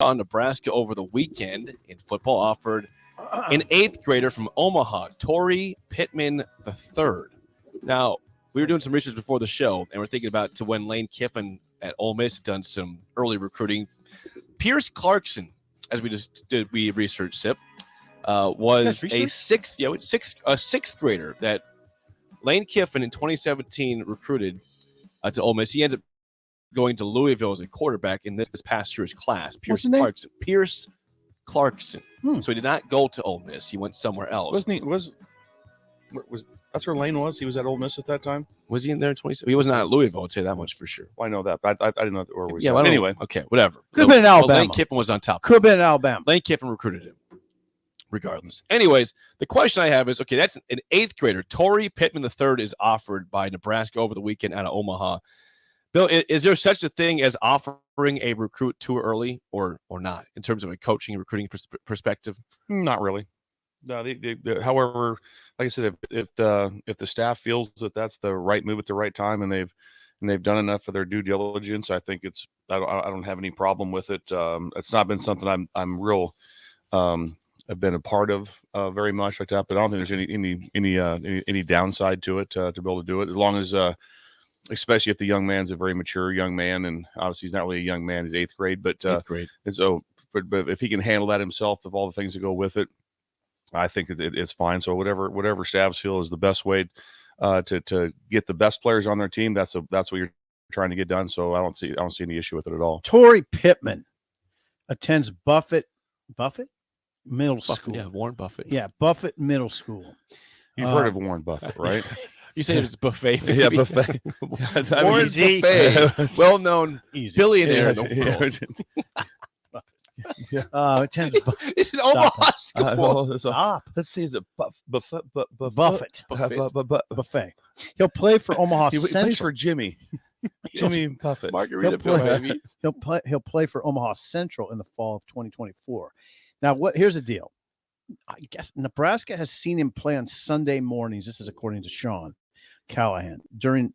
on Nebraska over the weekend in football offered an 8th grader from Omaha, Torrey Pittman III. Now, we were doing some research before the show, and we're thinking about to when Lane Kiffin at Ole Miss had done some early recruiting. Pierce Clarkson, as we just did, we researched Sip, was a sixth grader that Lane Kiffin in 2017 recruited to Ole Miss. He ends up going to Louisville as a quarterback in this past year's class. Pierce Clarkson. So he did not go to Ole Miss. He went somewhere else. Wasn't he? Was that's where Lane was? He was at Ole Miss at that time. Was he in there in 2017? He was not at Louisville. I'd say that much for sure. Well, I know that, but I didn't know where he was. Yeah, well, anyway, okay, whatever. Could have been in Alabama. Lane Kiffin was on top. Could have been in Alabama. Lane Kiffin recruited him. Regardless. Anyways, the question I have is, okay, that's an 8th grader. Torrey Pittman III is offered by Nebraska over the weekend out of Omaha. Bill, is there such a thing as offering a recruit too early or not in terms of a coaching and recruiting perspective? Not really. No, however, like I said, if the staff feels that that's the right move at the right time and they've done enough of their due diligence, I think I don't have any problem with it. It's not been something I'm real have been a part of very much like that, but I don't think there's any downside to it to be able to do it as long as especially if the young man's a very mature young man, and obviously he's not really a young man, he's 8th grade, but 8th grade. And so but if he can handle that himself with all the things that go with it, I think it's fine. So whatever staffs feel is the best way to get the best players on their team, that's what you're trying to get done. So I don't see any issue with it at all. Torrey Pittman attends Buffett Middle School. Yeah, Warren Buffett. Yeah, Buffett Middle School. You've heard of Warren Buffett, right? You say it's buffet. Yeah, buffet. Warren Buffett, well-known billionaire in the world. Attends It's an Omaha school. Stop. Let's see, is it Buffett? Buffet. He'll play for Omaha He Central. plays for Jimmy Buffett. Margarita Bill, baby. He'll play for Omaha Central in the fall of 2024. Now, here's the deal. I guess Nebraska has seen him play on Sunday mornings. This is according to Sean Callahan during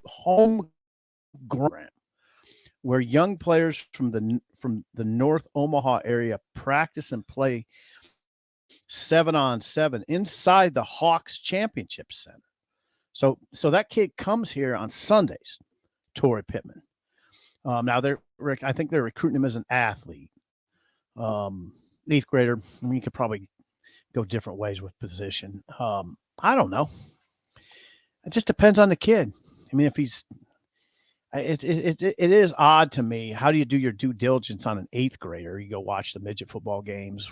home program, where young players from the North Omaha area practice and play 7-on-7 inside the Hawks Championship Center. So that kid comes here on Sundays, Torrey Pittman. Now I think they're recruiting him as an athlete. 8th grader. I mean, you could probably go different ways with position. I don't know. It just depends on the kid. I mean, if he's, it is odd to me. How do you do your due diligence on an 8th grader? You go watch the midget football games,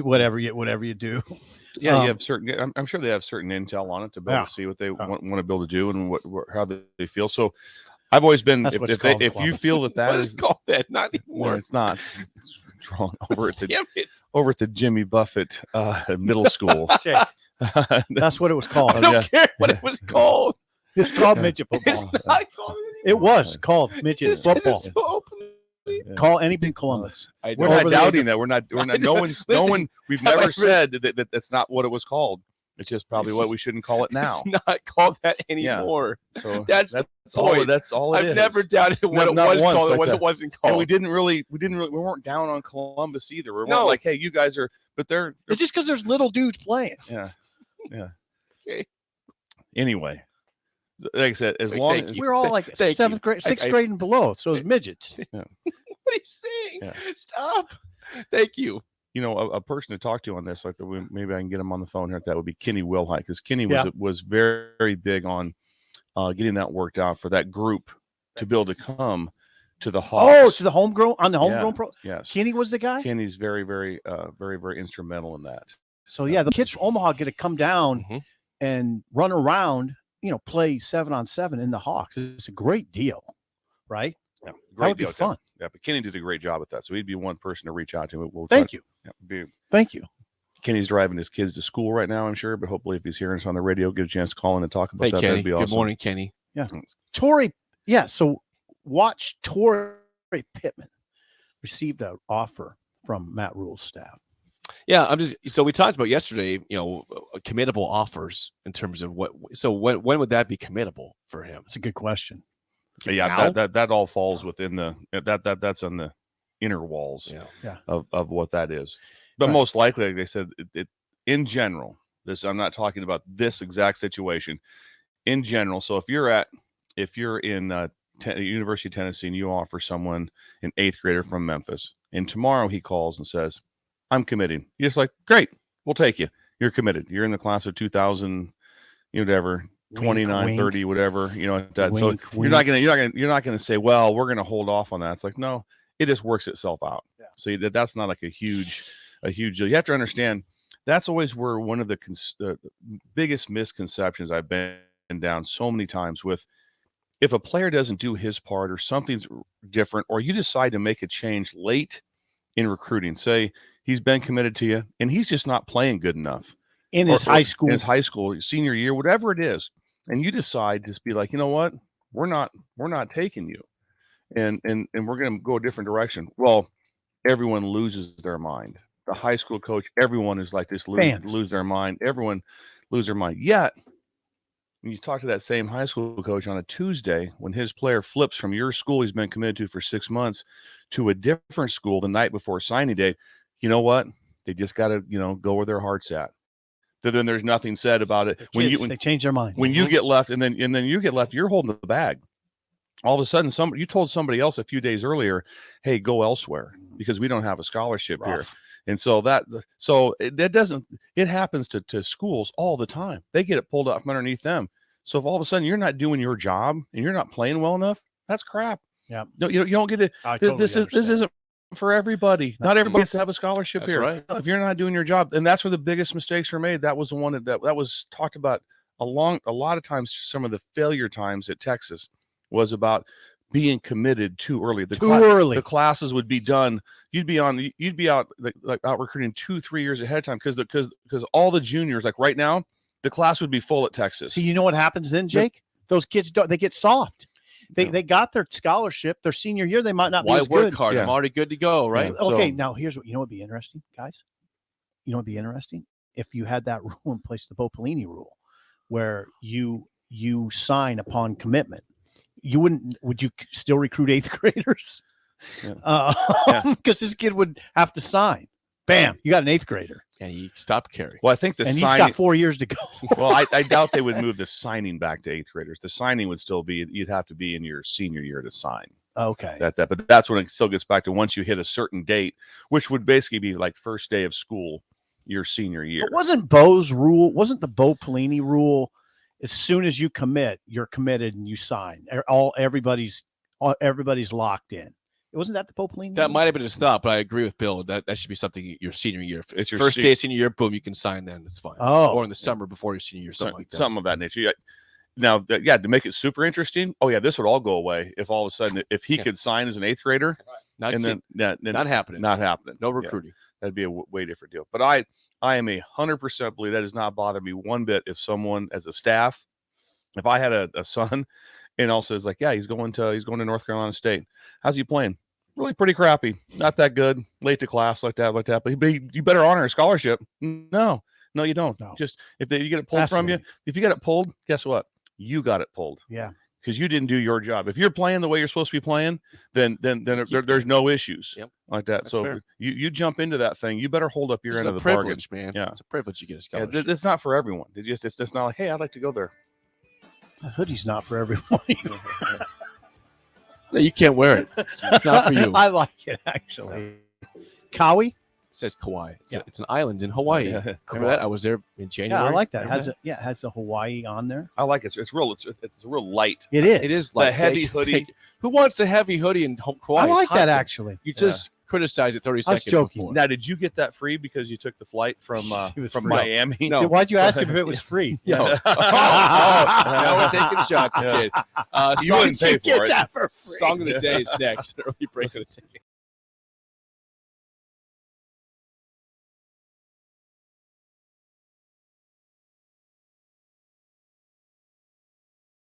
whatever you do. Yeah, you have certain. I'm sure they have certain intel on it to be able to see what they want to be able to do and how they feel. So, I've always been. If you feel that is called that, not anymore. No, it's not. It's wrong. Over at the Jimmy Buffett Middle School. That's what it was called. I don't care what it was called. It's called midget football. It's not called it anymore. It was called midget football. So call anything Columbus. We're not doubting that. We're not. No one. We've never said that that's not what it was called. It's just probably what we shouldn't call it now. It's not called that anymore. Yeah. So that's all. That's all it is. I've never doubted what it was called and what it wasn't called. And we weren't down on Columbus either. We weren't like, hey, you guys are, but they're. It's just because there's little dudes playing. Yeah. Okay. Anyway, like I said, as long as we're all like 7th grade, 6th grade and below, so it's midgets. Yeah. What are you saying? Yeah. Stop. Thank you. You know, a person to talk to on this, like maybe I can get him on the phone here. That would be Kenny Wilhite, because Kenny was very, very big on getting that worked out for that group to be able to come to the Hawks. Oh, to the homegrown pro. Yes, Kenny was the guy. Kenny's very, very, very, very instrumental in that. So the kids from Omaha get to come down and run around. Play 7-on-7 in the Hawks. It's a great deal, right? Yeah, that would be fun. Yeah, but Kenny did a great job at that. So he'd be one person to reach out to. Thank you. Thank you. Kenny's driving his kids to school right now, I'm sure, but hopefully if he's hearing us on the radio, get a chance to call in and talk about that. Kenny. That'd be awesome. Good morning, Kenny. Yeah. Torrey. Yeah. So watch Torrey Pittman received an offer from Matt Rule's staff. Yeah, so we talked about yesterday, committable offers in terms of when would that be committable for him? It's a good question. Yeah, that all falls within that's on the inner walls of what that is. But most likely, like they said, it in general, I'm not talking about this exact situation. In general, so if you're in University of Tennessee and you offer someone an 8th grader from Memphis, and tomorrow he calls and says, "I'm committing," you're just like, "Great, we'll take you. You're committed. You're in the class of 2000, whatever, 29, 30, whatever, that." So you're not gonna say, "Well, we're gonna hold off on that." It's like, no, it just works itself out. Yeah. So that's not like a huge deal. You have to understand that's always where one of the biggest misconceptions I've been down so many times with. If a player doesn't do his part or something's different, or you decide to make a change late in recruiting, say he's been committed to you and he's just not playing good enough in his high school, senior year, whatever it is, and you decide to be like, you know what, we're not taking you, and we're going to go a different direction. Well, everyone loses their mind. The high school coach, everyone is like this, lose their mind. Everyone lose their mind. Yet, when you talk to that same high school coach on a Tuesday, when his player flips from your school he's been committed to for 6 months to a different school the night before signing day, you know what? They just got to, go where their heart's at. Then there's nothing said about it. When they change their mind. When you get left, and then you get left, you're holding the bag. All of a sudden, you told somebody else a few days earlier, "Hey, go elsewhere because we don't have a scholarship here." And so it happens to schools all the time. They get it pulled out from underneath them. So if all of a sudden you're not doing your job and you're not playing well enough, that's crap. Yeah. No, you don't get it. This isn't for everybody. Not everybody has to have a scholarship That's here. Right. If you're not doing your job, and that's where the biggest mistakes are made. That was the one that was talked about a lot of times. Some of the failure times at Texas was about being committed too early. The classes would be done. You'd be out recruiting 2-3 years ahead of time because all the juniors, like right now, the class would be full at Texas. See, you know what happens then, Jake? Those kids they get soft. They got their scholarship their senior year. They might not be as good. Why work hard? I'm already good to go, right? Yeah. Okay, now here's what would be interesting, guys. You know what would be interesting? If you had that rule in place, the Popolini Rule, where you sign upon commitment. Would you still recruit 8th graders? Because this kid would have to sign. Bam, you got an 8th grader. And you stop carry. Well, I think he's got 4 years to go. Well, I doubt they would move the signing back to 8th graders. The signing would still be, you'd have to be in your senior year to sign. Okay. But that's when it still gets back to once you hit a certain date, which would basically be like first day of school, your senior year. But wasn't the Popolini Rule? As soon as you commit, you're committed and you sign. Everybody's locked in. Wasn't that the Popolini? That might have been his thought, but I agree with Bill. That should be something your senior year. If it's your first day of senior year, boom, you can sign then. It's fine. Oh. Or in the summer before your senior year, something like that. Something of that nature. Now, to make it super interesting, this would all go away if all of a sudden, if he could sign as an 8th grader. Not happening. Not happening. No recruiting. That'd be a way different deal. But I am 100% believe that does not bother me one bit if someone as a staff, if I had a son and also is like, yeah, he's going to North Carolina State. How's he playing? Really pretty crappy. Not that good. Late to class like that. But you better honor a scholarship. No, you don't. No. Just if you get it pulled from you, if you get it pulled, guess what? You got it pulled. Yeah. Because you didn't do your job. If you're playing the way you're supposed to be playing, then there's no issues like that. That's so you jump into that thing. You better hold up your end of the bargain, man. Yeah, it's a privilege you get a scholarship. It's not for everyone. It's just not like, hey, I'd like to go there. A hoodie's not for everyone. No, you can't wear it. It's not for you. I like it actually. Kauai? It says Kauai. It's an island in Hawaii. Remember that? I was there in January. Yeah, I like that. It has a Hawaii on there. I like it. It's a real light. It is. It is like a heavy hoodie. Who wants a heavy hoodie in Kauai? I like that actually. You just criticize it 30 seconds before. Now, did you get that free because you took the flight from Miami? No. Why'd you ask him if it was free? No. Now we're taking shots, kid. You wouldn't pay for it. That for free. Song of the day is next. Early break of the ticket.